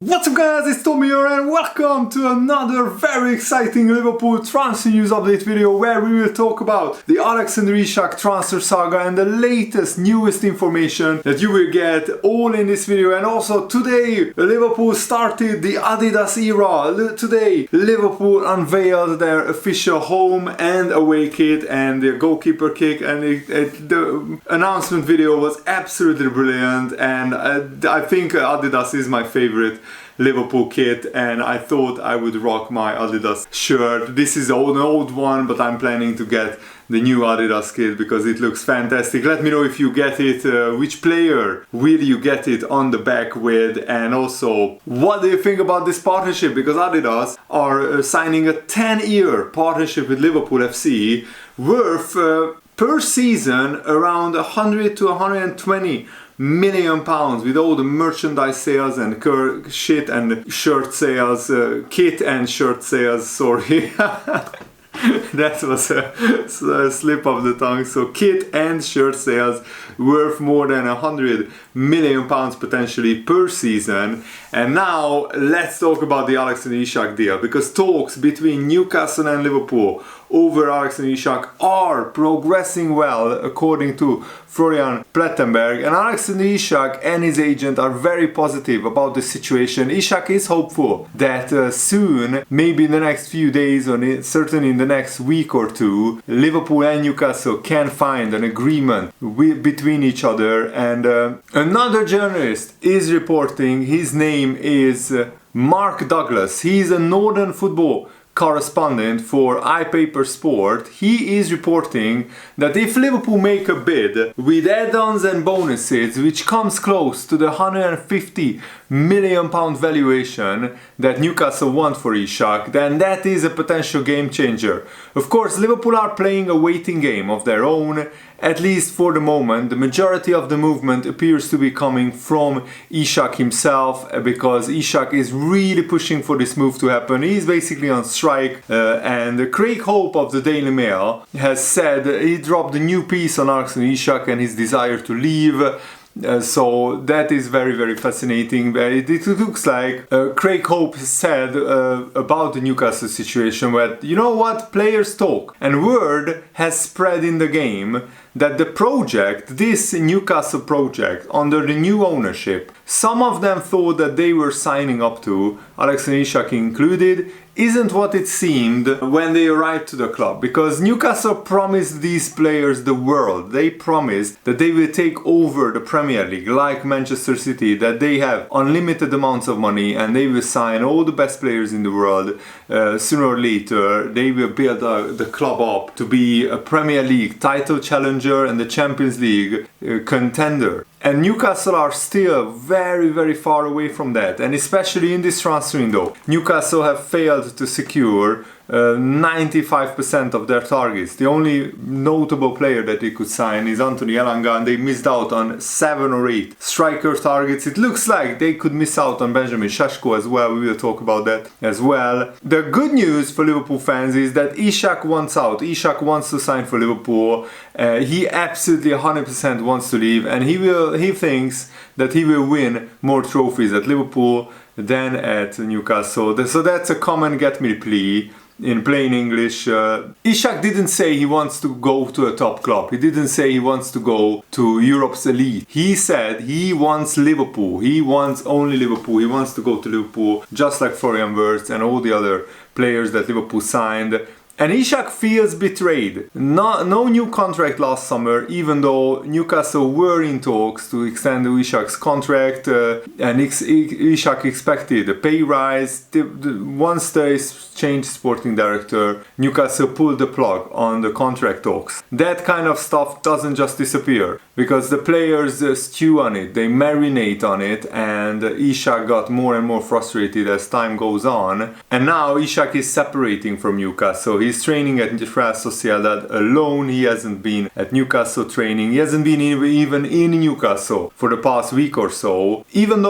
What's up guys, it's Tommy here and welcome to another very exciting Liverpool transfer news update video where we will talk about the Alexander Isak transfer saga and the latest, newest information that you will get all in this video. And also today Liverpool started the Adidas era. Today Liverpool unveiled their official home and away kit and the goalkeeper kick, and the announcement video was absolutely brilliant, and I think Adidas is my favorite Liverpool kit, and I thought I would rock my Adidas shirt. This is an old one, but I'm planning to get the new Adidas kit because it looks fantastic. Let me know if you get it, which player will you get it on the back with, and also what do you think about this partnership, because Adidas are signing a 10-year partnership with Liverpool FC worth per season around 100 to 120 million pounds, with all the merchandise sales and shit and shirt sales, kit and shirt sales, sorry. That was a slip of the tongue. So kit and shirt sales worth more than 100 million pounds potentially per season. And now let's talk about the Alexander Isak deal, because talks between Newcastle and Liverpool over Alexander Isak are progressing well, according to Florian Plettenberg. And Alexander Isak and his agent are very positive about the situation. Isak is hopeful that soon, maybe in the next few days, or certainly in the next week or two, Liverpool and Newcastle can find an agreement between each other. And another journalist is reporting, his name is Mark Douglas. He's a Northern football correspondent for iPaper Sport. He is reporting that if Liverpool make a bid with add-ons and bonuses which comes close to the 150 million pound valuation that Newcastle want for Isak, then that is a potential game changer. Of course, Liverpool are playing a waiting game of their own, at least for the moment. The majority of the movement appears to be coming from Isak himself, because Isak is really pushing for this move to happen. He's basically on strike, and Craig Hope of the Daily Mail has said he dropped a new piece on Alexander Isak and his desire to leave. So that is very, very fascinating. It looks like Craig Hope said about the Newcastle situation, where, you know what, players talk, and word has spread in the game that the project, this Newcastle project under the new ownership, some of them thought that they were signing up to, Alexander Isak included, isn't what it seemed when they arrived to the club, because Newcastle promised these players the world. They promised that they will take over the Premier League like Manchester City, that they have unlimited amounts of money and they will sign all the best players in the world. Sooner or later they will build the club up to be a Premier League title challenger and the Champions League contender. And Newcastle are still very, very far away from that, and especially in this transfer window, Newcastle have failed to secure 95% of their targets. The only notable player that they could sign is Anthony Elanga, and they missed out on 7 or 8 striker targets. It looks like they could miss out on Benjamin Šeško as well. We will talk about that as well. The good news for Liverpool fans is that Isak wants out. Isak wants to sign for Liverpool. He absolutely 100% wants to leave, and he thinks that he will win more trophies at Liverpool than at Newcastle. So that's a common get me plea. In plain English, Isak didn't say he wants to go to a top club. He didn't say he wants to go to Europe's elite. He said he wants Liverpool. He wants only Liverpool. He wants to go to Liverpool, just like Florian Wirtz and all the other players that Liverpool signed. And Isak feels betrayed. No new contract last summer, even though Newcastle were in talks to extend Isak's contract, and Isak expected a pay rise. Once they changed sporting director, Newcastle pulled the plug on the contract talks. That kind of stuff doesn't just disappear, because the players stew on it, they marinate on it, and Isak got more and more frustrated as time goes on. And now Isak is separating from Newcastle. He's training at Real Sociedad alone. He hasn't been at Newcastle training. He hasn't been even in Newcastle for the past week or so. Even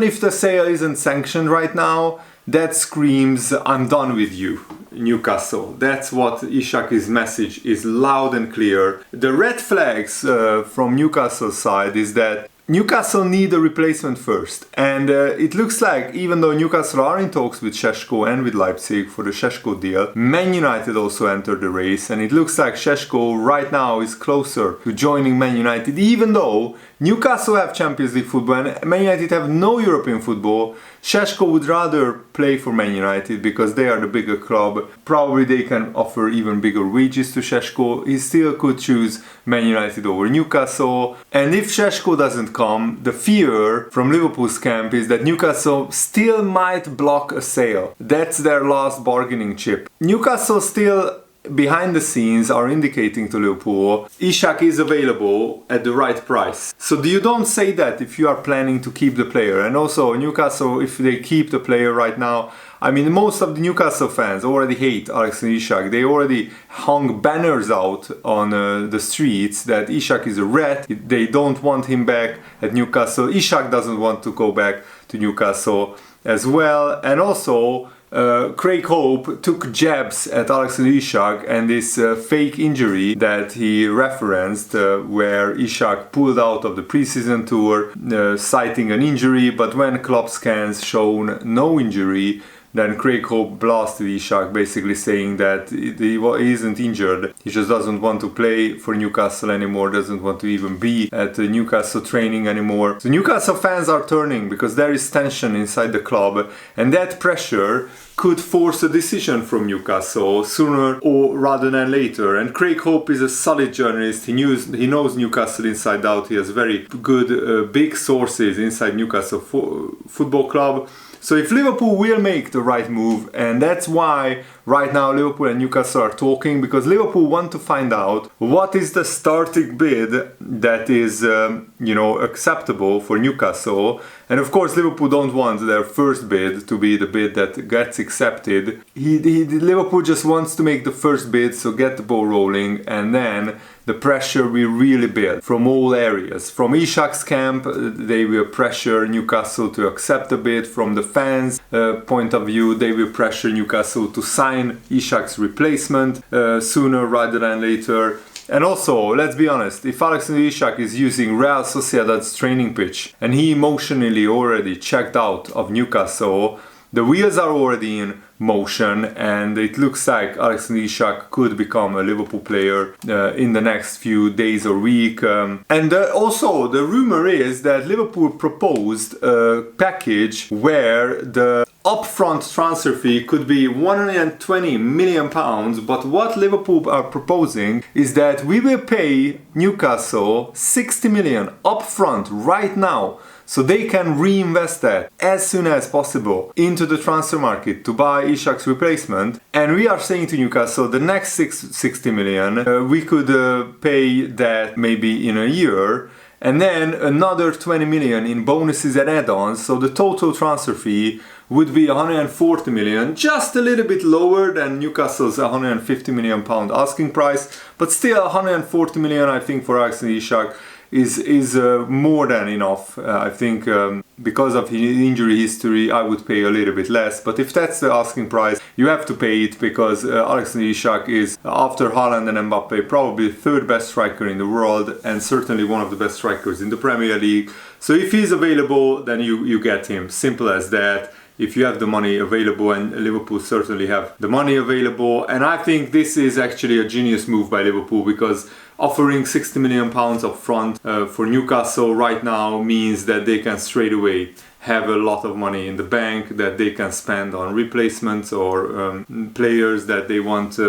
if the sale isn't sanctioned right now, that screams, I'm done with you, Newcastle. That's what Isak's message is, loud and clear. The red flags from Newcastle's side is that Newcastle need a replacement first, and it looks like even though Newcastle are in talks with Šeško and with Leipzig for the Šeško deal, Man United also entered the race, and it looks like Šeško right now is closer to joining Man United, even though Newcastle have Champions League football and Man United have no European football. Šeško would rather play for Man United because they are the bigger club. Probably they can offer even bigger wages to Šeško. He still could choose Man United over Newcastle. And if Šeško doesn't come, the fear from Liverpool's camp is that Newcastle still might block a sale. That's their last bargaining chip. Newcastle still behind the scenes are indicating to Liverpool Isak is available at the right price. So you don't say that if you are planning to keep the player. And also Newcastle, if they keep the player right now, I mean, most of the Newcastle fans already hate Alexander Isak. They already hung banners out on the streets that Isak is a rat. They don't want him back at Newcastle. Isak doesn't want to go back to Newcastle as well. And also Craig Hope took jabs at Alexander Isak and this fake injury that he referenced where Isak pulled out of the preseason tour citing an injury, but when club scans shown no injury, then Craig Hope blasted Isak, basically saying that he isn't injured, he just doesn't want to play for Newcastle anymore, doesn't want to even be at the Newcastle training anymore. So Newcastle fans are turning because there is tension inside the club, and that pressure could force a decision from Newcastle sooner or rather than later. And Craig Hope is a solid journalist. He knows Newcastle inside out. He has very good big sources inside Newcastle Football Club. So if Liverpool will make the right move, and that's why right now Liverpool and Newcastle are talking, because Liverpool want to find out what is the starting bid that is acceptable for Newcastle. And of course Liverpool don't want their first bid to be the bid that gets accepted. Liverpool just wants to make the first bid, so get the ball rolling, and then the pressure will really build from all areas. From Isak's camp, they will pressure Newcastle to accept the bid. From the fans' point of view, they will pressure Newcastle to sign Isak's replacement sooner rather than later. And also, let's be honest, if Alexander Isak is using Real Sociedad's training pitch and he emotionally already checked out of Newcastle, the wheels are already in motion, and it looks like Alexander Isak could become a Liverpool player in the next few days or week. And also, the rumor is that Liverpool proposed a package where the upfront transfer fee could be £120 million, but what Liverpool are proposing is that we will pay Newcastle 60 million upfront right now, so they can reinvest that as soon as possible into the transfer market to buy Isak's replacement. And we are saying to Newcastle, the next 60 million, we could pay that maybe in a year, and then another 20 million in bonuses and add-ons, so the total transfer fee would be 140 million, just a little bit lower than Newcastle's 150 million pound asking price, but still 140 million I think for Alexander Isak is more than enough. I think because of his injury history I would pay a little bit less, but if that's the asking price, you have to pay it, because Alexander Isak is, after Haaland and Mbappe, probably the third best striker in the world, and certainly one of the best strikers in the Premier League. So if he's available, then you get him, simple as that. If you have the money available, and Liverpool certainly have the money available. And I think this is actually a genius move by Liverpool, because offering 60 million pounds up front for Newcastle right now means that they can straight away have a lot of money in the bank that they can spend on replacements or players that they want,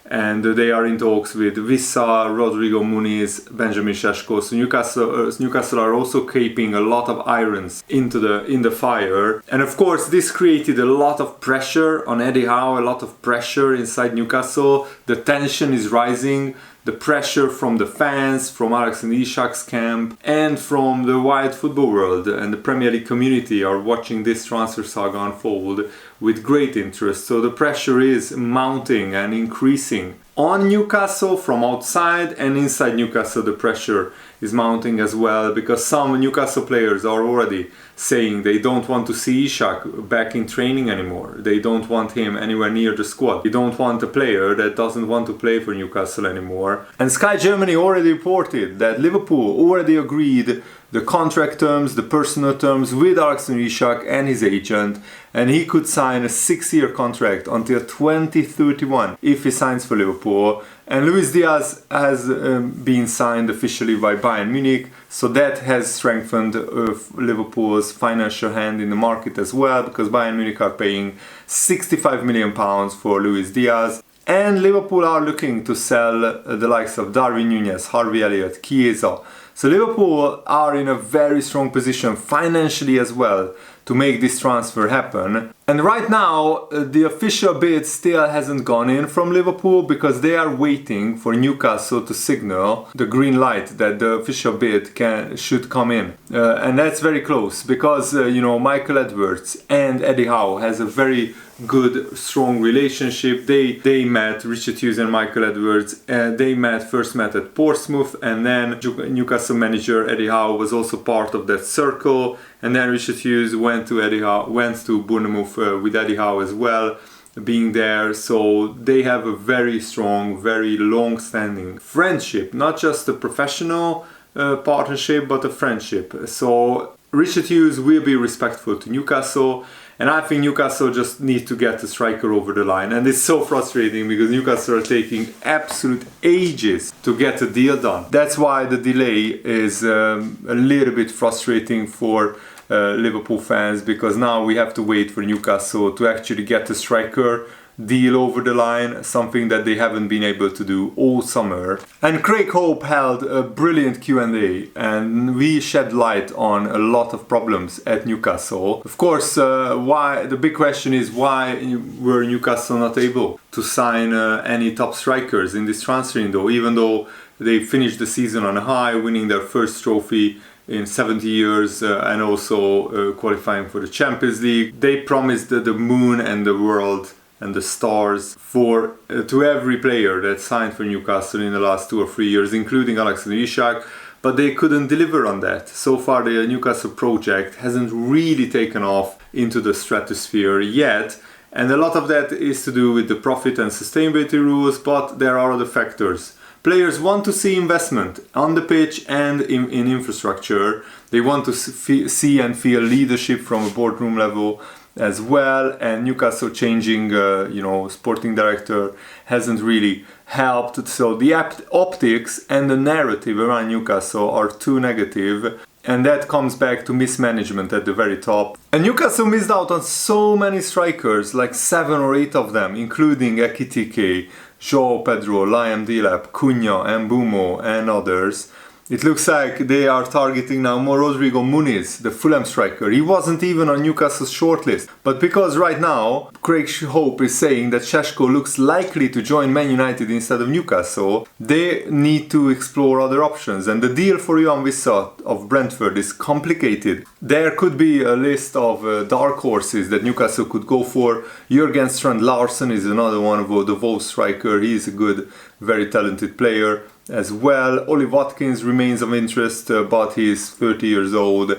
and they are in talks with Vissa, Rodrigo Muniz, Benjamin Šeško. So Newcastle are also keeping a lot of irons in the fire, and of course this created a lot of pressure on Eddie Howe, a lot of pressure inside Newcastle. The tension is rising. The pressure from the fans, from Alexander Isak's camp, and from the wide football world and the Premier League community are watching this transfer saga unfold with great interest. So the pressure is mounting and increasing on Newcastle from outside, and inside Newcastle the pressure is mounting as well, because some Newcastle players are already saying they don't want to see Isak back in training anymore. They don't want him anywhere near the squad. They don't want a player that doesn't want to play for Newcastle anymore. And Sky Germany already reported that Liverpool already agreed the contract terms, the personal terms with Alexander Isak and his agent, and he could sign a 6-year contract until 2031 if he signs for Liverpool. And Luis Diaz has been signed officially by Bayern Munich, so that has strengthened Liverpool's financial hand in the market as well, because Bayern Munich are paying £65 million for Luis Diaz. And Liverpool are looking to sell the likes of Darwin Núñez, Harvey Elliott, Chiesa. So Liverpool are in a very strong position financially as well to make this transfer happen. And right now, the official bid still hasn't gone in from Liverpool because they are waiting for Newcastle to signal the green light that the official bid should come in. And that's very close because, Michael Edwards and Eddie Howe has a very good, strong relationship. They met, Richard Hughes and Michael Edwards, they first met at Portsmouth, and then Newcastle manager Eddie Howe was also part of that circle, and then Richard Hughes went to Bournemouth with Eddie Howe as well, being there. So they have a very strong, very long-standing friendship, not just a professional partnership, but a friendship. So Richard Hughes will be respectful to Newcastle, and I think Newcastle just need to get the striker over the line. And it's so frustrating because Newcastle are taking absolute ages to get the deal done. That's why the delay is a little bit frustrating for Liverpool fans, because now we have to wait for Newcastle to actually get the striker deal over the line, something that they haven't been able to do all summer. And Craig Hope held a brilliant Q&A, and we shed light on a lot of problems at Newcastle. Of course, the big question is why were Newcastle not able to sign any top strikers in this transfer window, even though they finished the season on a high, winning their first trophy in 70 years and also qualifying for the Champions League. They promised the moon and the world and the stars to every player that signed for Newcastle in the last 2 or 3 years, including Alexander Isak, but they couldn't deliver on that. So far, the Newcastle project hasn't really taken off into the stratosphere yet, and a lot of that is to do with the profit and sustainability rules, but there are other factors. Players want to see investment on the pitch and in infrastructure. They want to see and feel leadership from a boardroom level as well, and Newcastle changing sporting director hasn't really helped. So the optics and the narrative around Newcastle are too negative, and that comes back to mismanagement at the very top. And Newcastle missed out on so many strikers, like 7 or 8 of them, including Ekitike, João Pedro, Liam Delap, Cunha, Mbeumo and others. It looks like they are targeting now more Rodrigo Muniz, the Fulham striker. He wasn't even on Newcastle's shortlist. But because right now Craig Hope is saying that Šeško looks likely to join Man United instead of Newcastle, they need to explore other options. And the deal for Johan Wissa of Brentford is complicated. There could be a list of dark horses that Newcastle could go for. Jürgen Strand Larsen is another one of the Wolves striker. He is a good, very talented player as well. Ollie Watkins remains of interest, but he is 29 years old.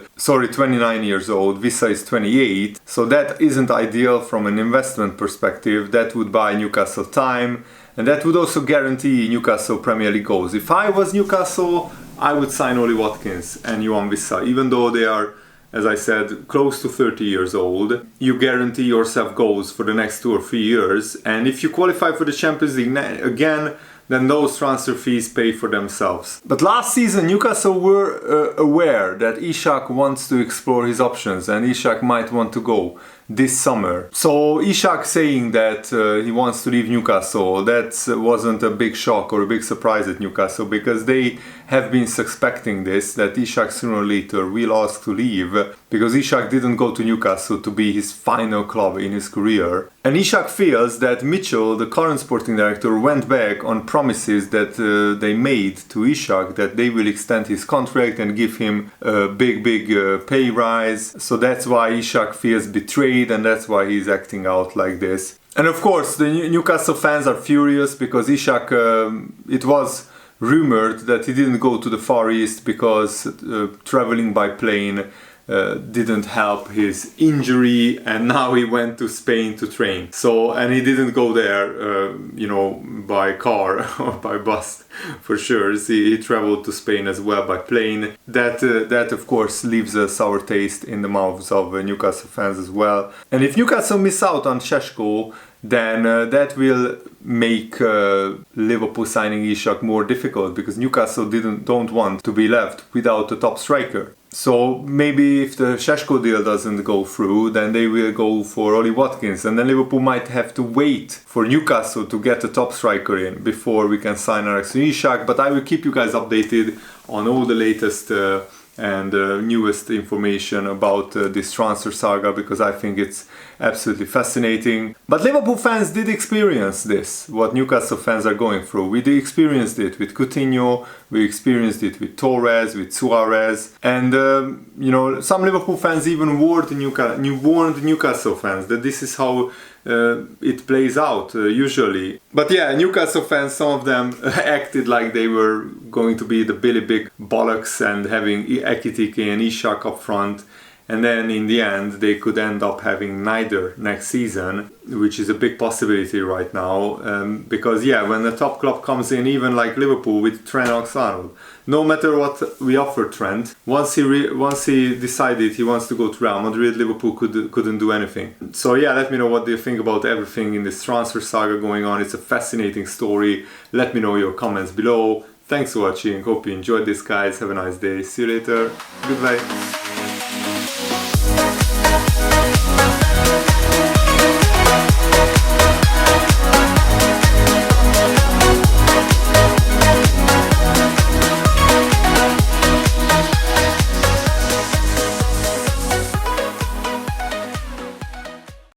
Wissa is 28, so that isn't ideal from an investment perspective. That would buy Newcastle time, and that would also guarantee Newcastle Premier League goals. If I was Newcastle, I would sign Ollie Watkins and Johan Wissa, even though they are, as I said, close to 30 years old. You guarantee yourself goals for the next 2 or 3 years, and if you qualify for the Champions League again, then those transfer fees pay for themselves. But last season Newcastle were aware that Isak wants to explore his options, and Isak might want to go this summer. So Isak saying that he wants to leave Newcastle, that wasn't a big shock or a big surprise at Newcastle, because they have been suspecting this, that Isak sooner or later will ask to leave, because Isak didn't go to Newcastle to be his final club in his career. And Isak feels that Mitchell, the current sporting director, went back on promises that they made to Isak that they will extend his contract and give him a big pay rise. So that's why Isak feels betrayed, and that's why he's acting out like this. And of course the Newcastle fans are furious because Isak, it was rumored that he didn't go to the Far East because traveling by plane didn't help his injury, and now he went to Spain to train. So, and he didn't go there, by car or by bus for sure. He traveled to Spain as well by plane. That of course leaves a sour taste in the mouths of Newcastle fans as well. And if Newcastle miss out on Šeško, then that will make Liverpool signing Isak more difficult, because Newcastle don't want to be left without a top striker. So maybe if the Šeško deal doesn't go through, then they will go for Ollie Watkins, and then Liverpool might have to wait for Newcastle to get a top striker in before we can sign Alexander Isak. But I will keep you guys updated on all the latest and newest information about this transfer saga, because I think it's absolutely fascinating. But Liverpool fans did experience this, what Newcastle fans are going through. We did experience it with Coutinho, we experienced it with Torres, with Suarez, and some Liverpool fans even warned Newcastle fans that this is how it plays out usually. But yeah, Newcastle fans, some of them acted like they were going to be the Billy Big Bollocks and having Ekitike and Isak up front, and then in the end they could end up having neither next season, which is a big possibility right now, because yeah, when the top club comes in, even like Liverpool with Trent Alexander-Arnold, no matter what we offer Trent, once he decided he wants to go to Real Madrid, Liverpool couldn't do anything. So yeah, let me know what do you think about everything in this transfer saga going on. It's a fascinating story. Let me know your comments below. Thanks for watching. Hope you enjoyed this, guys. Have a nice day. See you later. Goodbye.